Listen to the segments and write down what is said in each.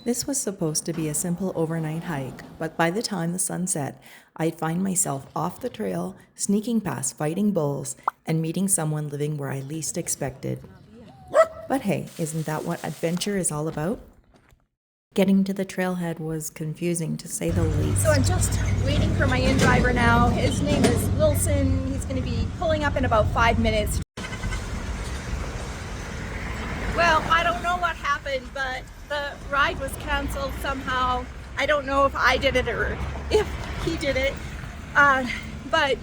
This was supposed to be a simple overnight hike, but by the time the sun set, I'd find myself off the trail, sneaking past fighting bulls, and meeting someone living where I least expected. But hey, isn't that what adventure is all about? Getting to the trailhead was confusing, to say the least. So I'm just waiting for my in-driver now. His name is Wilson. He's going to be pulling up in about 5 minutes. Well, I don't know what happened, but the ride was canceled somehow. I don't know if I did it or if he did it, but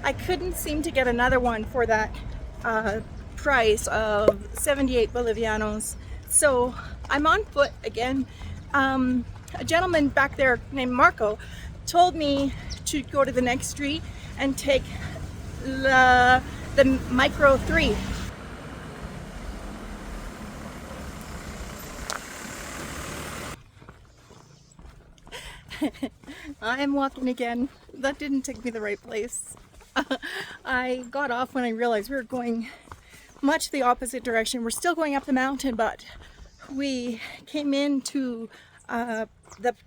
I couldn't seem to get another one for that price of 78 Bolivianos. So I'm on foot again. A gentleman back there named Marco told me to go to the next street and take the Micro 3. I'm walking again. That didn't take me the right place. I got off when I realized we were going much the opposite direction. We're still going up the mountain, but we came into the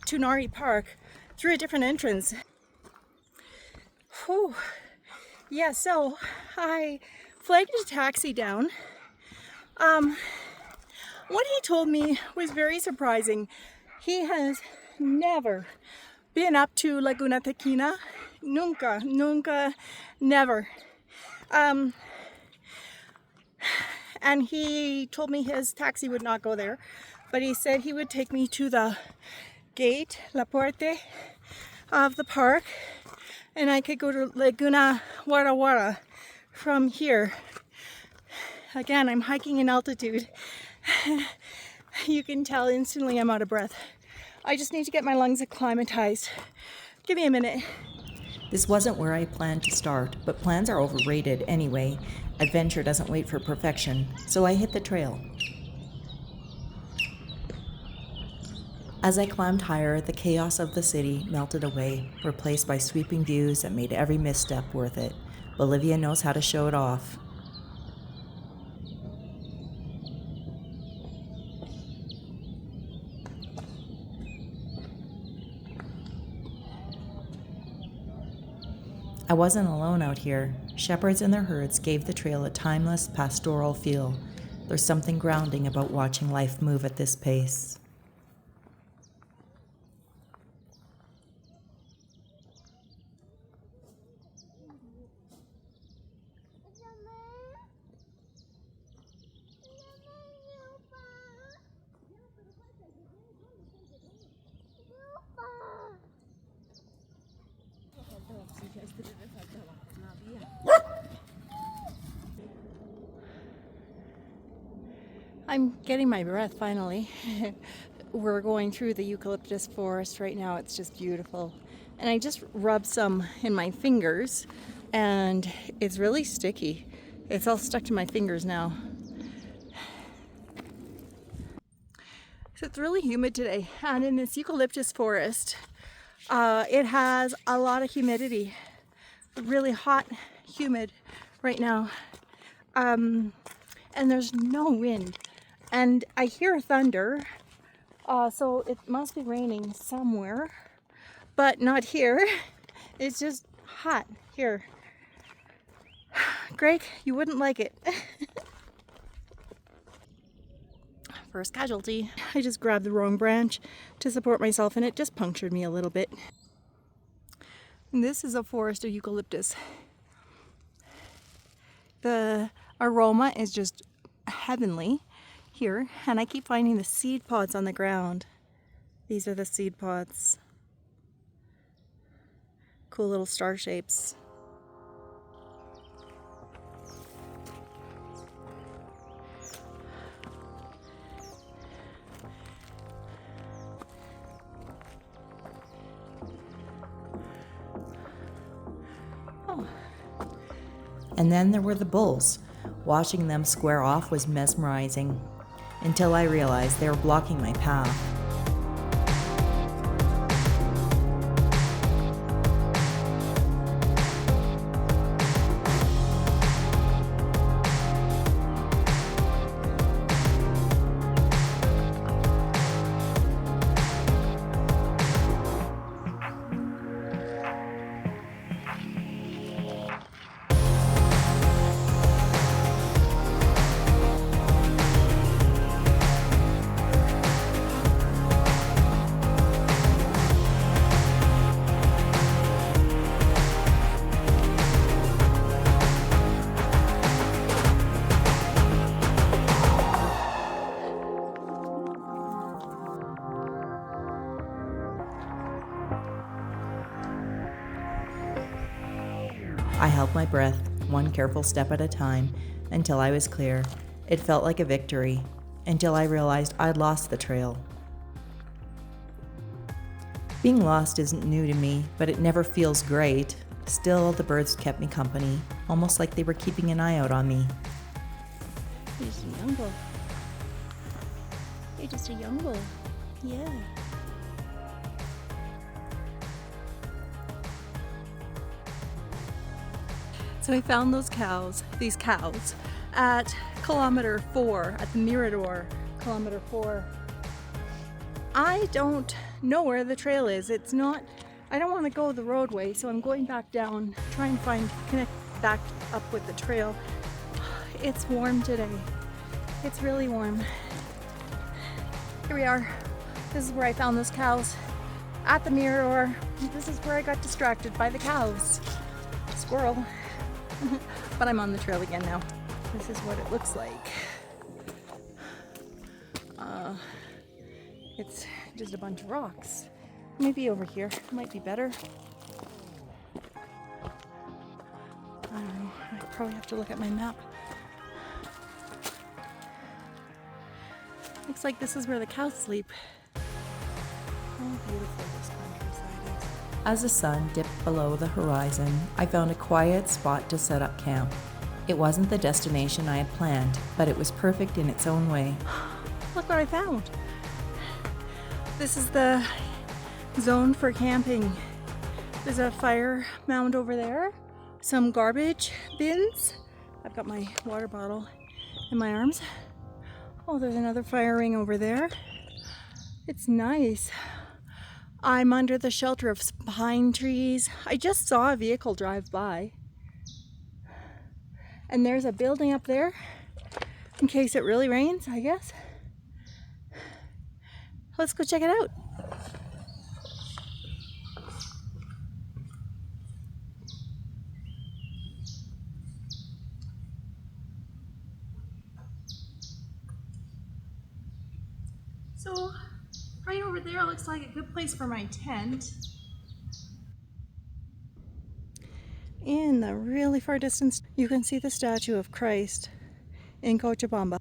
Tunari Park through a different entrance. Whew. Yeah, so I flagged a taxi down. What he told me was very surprising. He has never been up to Laguna Tequina. Nunca, never. And he told me his taxi would not go there, but he said he would take me to the gate, La Puerta of the park, and I could go to Laguna Wara Wara from here. Again, I'm hiking in altitude. You can tell instantly I'm out of breath. I just need to get my lungs acclimatized. Give me a minute. This wasn't where I planned to start, but plans are overrated anyway. Adventure doesn't wait for perfection, so I hit the trail. As I climbed higher, the chaos of the city melted away, replaced by sweeping views that made every misstep worth it. Bolivia knows how to show it off. I wasn't alone out here. Shepherds and their herds gave the trail a timeless, pastoral feel. There's something grounding about watching life move at this pace. I'm getting my breath finally. We're going through the eucalyptus forest right now. It's just beautiful. And I just rubbed some in my fingers and it's really sticky. It's all stuck to my fingers now. So it's really humid today. And in this eucalyptus forest, it has a lot of humidity. Really hot, humid right now. And there's no wind. And I hear thunder, so it must be raining somewhere, but not here. It's just hot here. Greg, you wouldn't like it. First casualty. I just grabbed the wrong branch to support myself and it just punctured me a little bit. And this is a forest of eucalyptus. The aroma is just heavenly here, and I keep finding the seed pods on the ground. These are the seed pods. Cool little star shapes. Oh. And then there were the bulls. Watching them square off was mesmerizing, until I realized they were blocking my path. I held my breath, one careful step at a time, until I was clear. It felt like a victory, until I realized I'd lost the trail. Being lost isn't new to me, but it never feels great. Still, the birds kept me company, almost like they were keeping an eye out on me. You're just a young bull. You're just a young bull. Yeah. So I found these cows, at kilometer 4, at the Mirador, kilometer 4. I don't know where the trail is. I don't want to go the roadway, so I'm going back down, try and connect back up with the trail. It's warm today. It's really warm. Here we are. This is where I found those cows, at the Mirador. This is where I got distracted by the cows. Squirrel. But I'm on the trail again now. This is what it looks like. It's just a bunch of rocks. Maybe over here might be better. I don't know. I probably have to look at my map. Looks like this is where the cows sleep. How beautiful this countryside is. As the sun dipped below the horizon, I found a quiet spot to set up camp. It wasn't the destination I had planned, but it was perfect in its own way. Look what I found. This is the zone for camping. There's a fire mound over there, some garbage bins. I've got my water bottle in my arms. Oh, there's another fire ring over there. It's nice. I'm under the shelter of pine trees. I just saw a vehicle drive by. And there's a building up there in case it really rains, I guess. Let's go check it out. So, right over there looks like a good place for my tent. In the really far distance, you can see the statue of Christ in Cochabamba.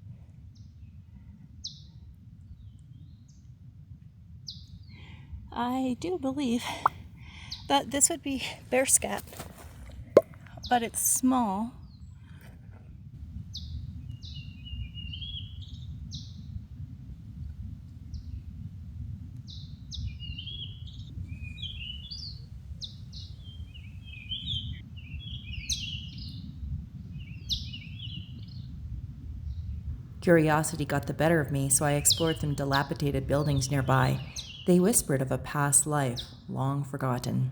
I do believe that this would be bear scat, but it's small. Curiosity got the better of me, so I explored some dilapidated buildings nearby. They whispered of a past life, long forgotten.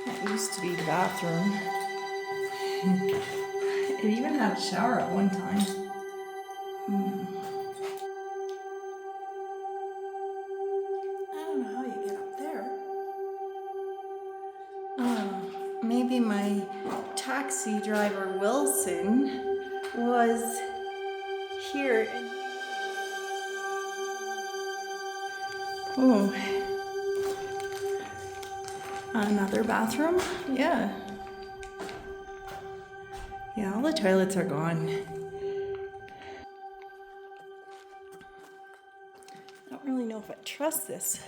That used to be the bathroom. It even had a shower at one time. I don't know how you get up there. Maybe my taxi driver Wilson was here. Oh, another bathroom? Yeah. Yeah, all the toilets are gone. I don't really know if I trust this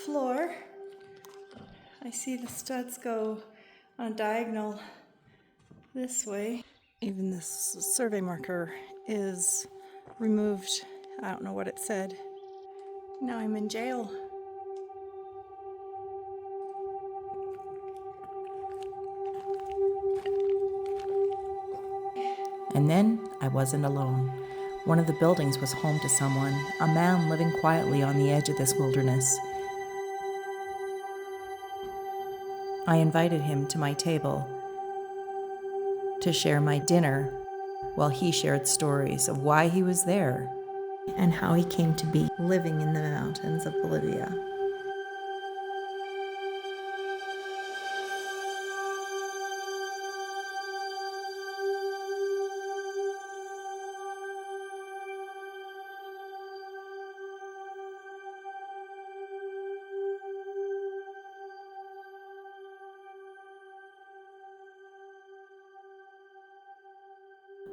floor. I see the studs go on a diagonal this way. Even this survey marker is removed. I don't know what it said. Now I'm in jail. And then I wasn't alone. One of the buildings was home to someone, a man living quietly on the edge of this wilderness. I invited him to my table to share my dinner while he shared stories of why he was there and how he came to be living in the mountains of Bolivia.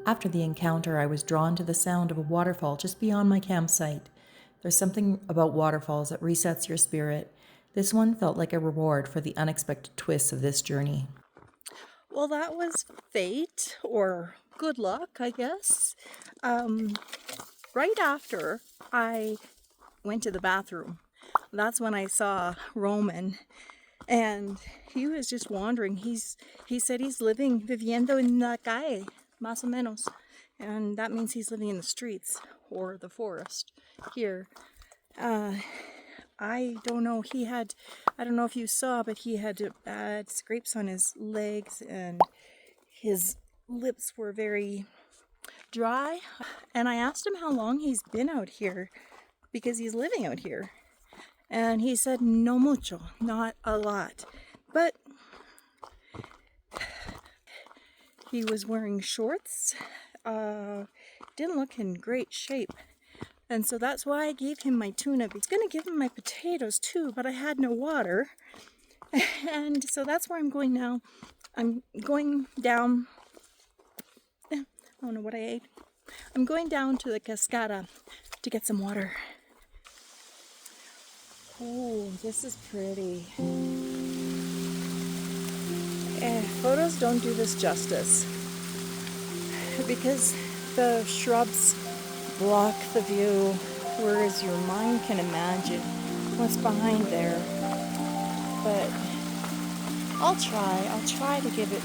After the encounter, I was drawn to the sound of a waterfall just beyond my campsite. There's something about waterfalls that resets your spirit. This one felt like a reward for the unexpected twists of this journey. Well, that was fate or good luck, I guess. Right after I went to the bathroom, that's when I saw Roman, and he was just wandering. He said he's living viviendo en la calle, más o menos, and that means he's living in the streets or the forest here. I don't know. I don't know if you saw, but he had bad scrapes on his legs, and his lips were very dry. And I asked him how long he's been out here, because he's living out here. And he said, no mucho, not a lot. But he was wearing shorts, didn't look in great shape. And so that's why I gave him my tuna. I was going to give him my potatoes too, but I had no water. And so that's where I'm going now. I'm going down. I don't know what I ate. I'm going down to the cascada to get some water. Oh, this is pretty. Photos don't do this justice because the shrubs block the view, whereas your mind can imagine what's behind there. But I'll try to give it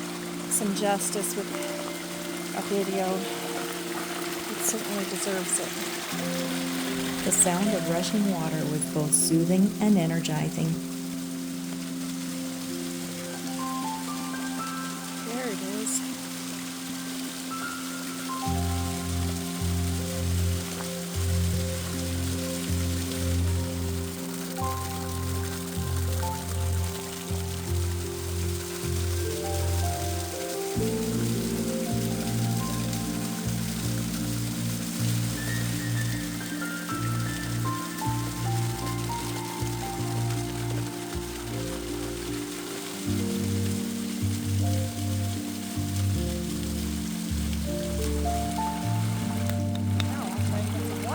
some justice with a video. It certainly deserves it. The sound of rushing water was both soothing and energizing. There it is.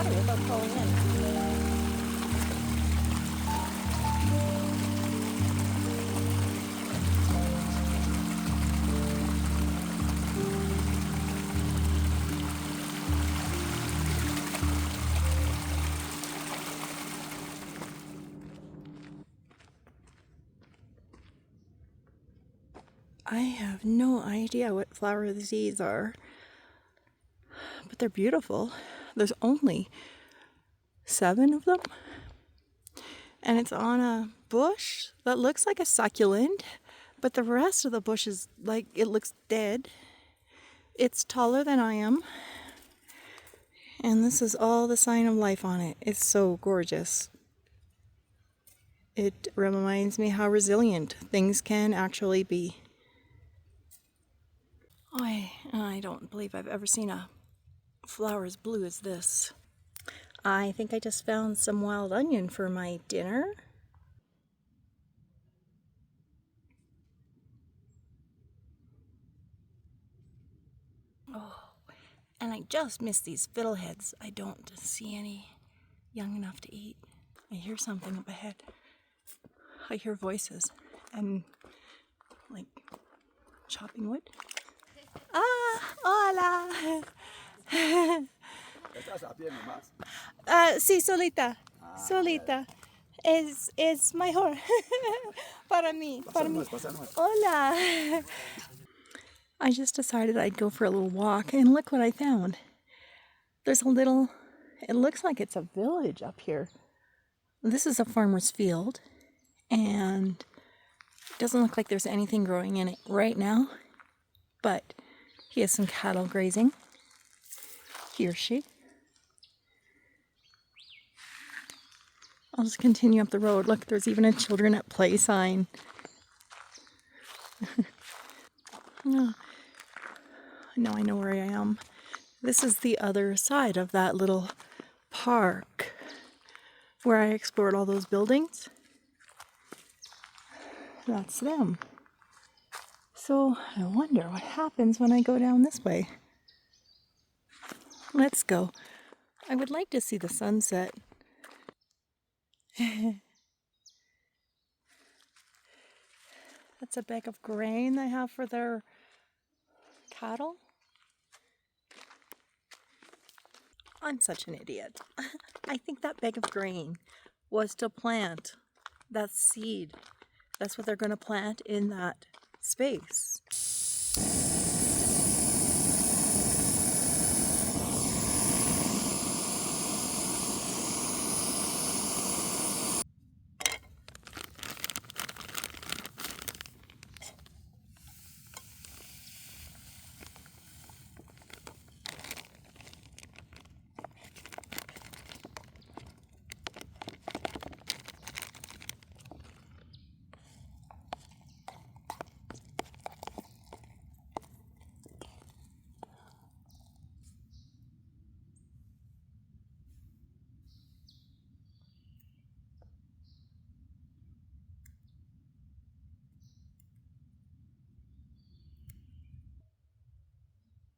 Without falling in. I have no idea what flowers these are, but they're beautiful. There's only 7 of them, and it's on a bush that looks like a succulent, but the rest of the bush is like, it looks dead. It's taller than I am, and this is all the sign of life on it. It's so gorgeous. It reminds me how resilient things can actually be. I don't believe I've ever seen a flower as blue as this. I think I just found some wild onion for my dinner. Oh, and I just missed these fiddleheads. I don't see any young enough to eat. I hear something up ahead. I hear voices and like chopping wood. Ah, hola. Sí, solita. Solita. Es mejor para mí. Para mí. Hola. I just decided I'd go for a little walk, and look what I found. There's a little, it looks like it's a village up here. This is a farmer's field, and it doesn't look like there's anything growing in it right now, but he has some cattle grazing. He or she. I'll just continue up the road. Look, there's even a children at play sign. Oh, now I know where I am. This is the other side of that little park where I explored all those buildings. That's them. So I wonder what happens when I go down this way. Let's go. I would like to see the sunset. That's a bag of grain they have for their cattle. I'm such an idiot. I think that bag of grain was to plant that seed. That's what they're going to plant in that space.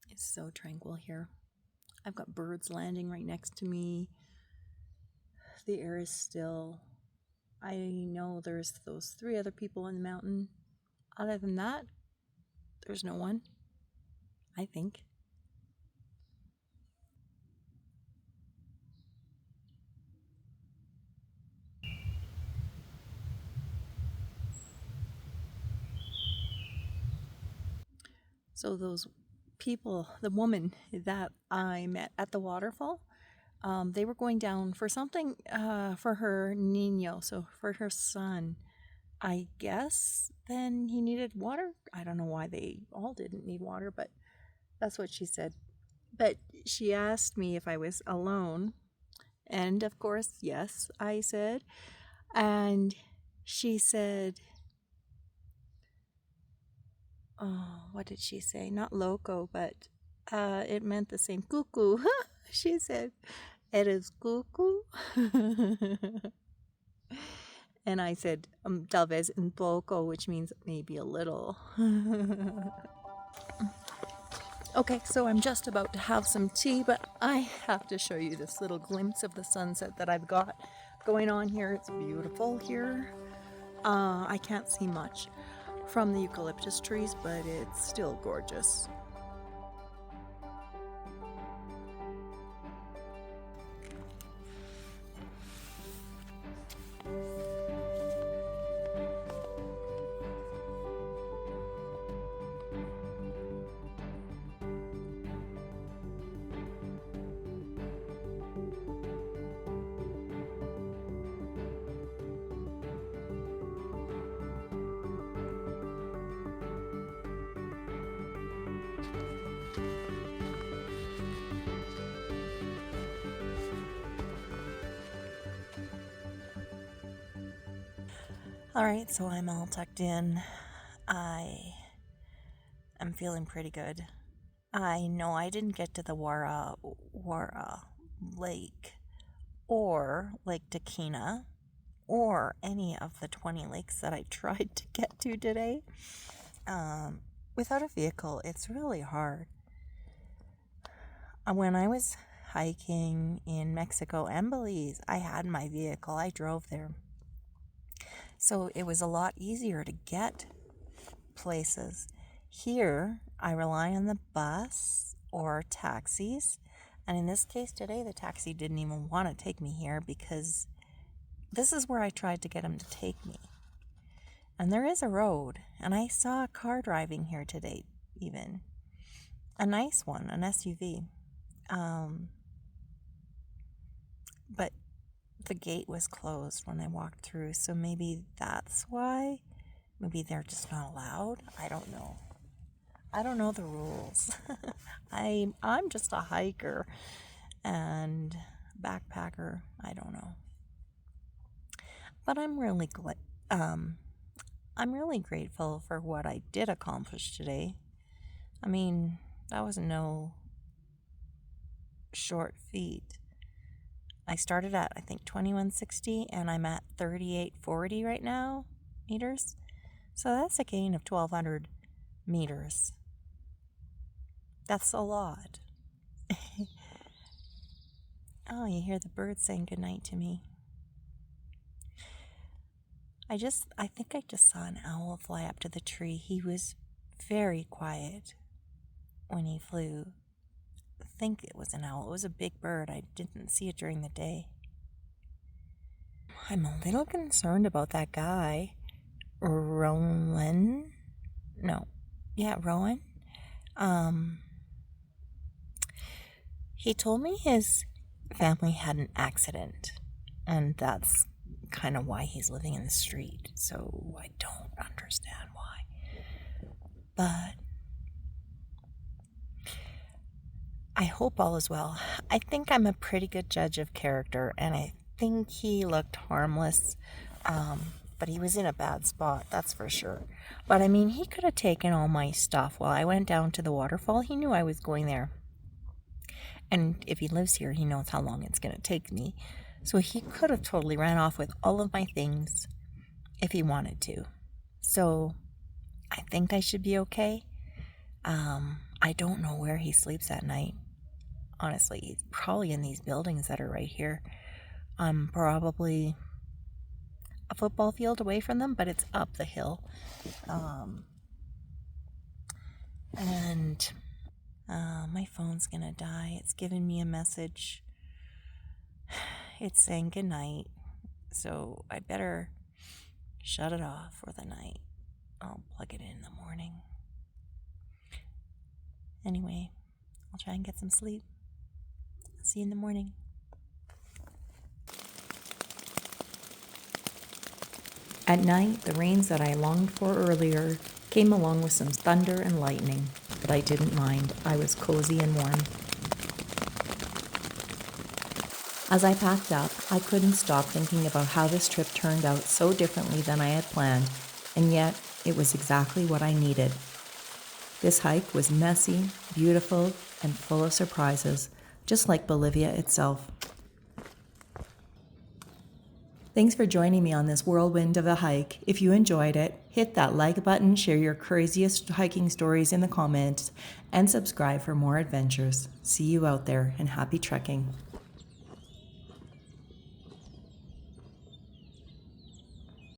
It's so tranquil here. I've got birds landing right next to me. The air is still. I know there's those 3 other people on the mountain. Other than that, there's no one, I think. So those people, the woman that I met at the waterfall, they were going down for something for her niño, so for her son. I guess then he needed water. I don't know why they all didn't need water, but that's what she said. But she asked me if I was alone. And of course, yes, I said. And she said, oh, what did she say? Not loco, but it meant the same. Cuckoo. She said, eres cuckoo? And I said, tal vez un poco, which means maybe a little. Okay, so I'm just about to have some tea, but I have to show you this little glimpse of the sunset that I've got going on here. It's beautiful here. I can't see much from the eucalyptus trees, but it's still gorgeous. All right, so I'm all tucked in. I am feeling pretty good. I know I didn't get to the Wara Lake or Lake Taquina or any of the 20 lakes that I tried to get to today. Without a vehicle, it's really hard. When I was hiking in Mexico and Belize, I had my vehicle. I drove there. So it was a lot easier to get places. Here, I rely on the bus or taxis. And in this case today, the taxi didn't even want to take me here because this is where I tried to get him to take me. And there is a road, and I saw a car driving here today, even. A nice one, an SUV. But the gate was closed when I walked through, so maybe that's why. Maybe they're just not allowed. I don't know. I don't know the rules. I'm just a hiker and backpacker. I don't know. But I'm really grateful for what I did accomplish today. I mean, that was no short feat. I started at I think 2160 and I'm at 3840 right now meters. So that's a gain of 1200 meters. That's a lot. Oh, you hear the birds saying goodnight to me. I think I just saw an owl fly up to the tree. He was very quiet when he flew. I think it was an owl. It was a big bird. I didn't see it during the day. I'm a little concerned about that guy, Rowan. No, yeah, Rowan. Um, he told me his family had an accident, and that's kind of why he's living in the street. So I don't understand why. But I hope all is well. I think I'm a pretty good judge of character, and I think he looked harmless. But he was in a bad spot, that's for sure. But I mean, he could have taken all my stuff while I went down to the waterfall. He knew I was going there. And if he lives here, he knows how long it's going to take me. So he could have totally ran off with all of my things if he wanted to. So I think I should be okay. I don't know where he sleeps at night. Honestly, he's probably in these buildings that are right here. I'm probably a football field away from them, but it's up the hill. And my phone's gonna die. It's giving me a message. It's saying goodnight. So I better shut it off for the night. I'll plug it in the morning. Anyway, I'll try and get some sleep. See you in the morning. At night, the rains that I longed for earlier came along with some thunder and lightning, but I didn't mind. I was cozy and warm. As I packed up, I couldn't stop thinking about how this trip turned out so differently than I had planned, and yet it was exactly what I needed. This hike was messy, beautiful, and full of surprises, just like Bolivia itself. Thanks for joining me on this whirlwind of a hike. If you enjoyed it, hit that like button, share your craziest hiking stories in the comments, and subscribe for more adventures. See you out there, and happy trekking.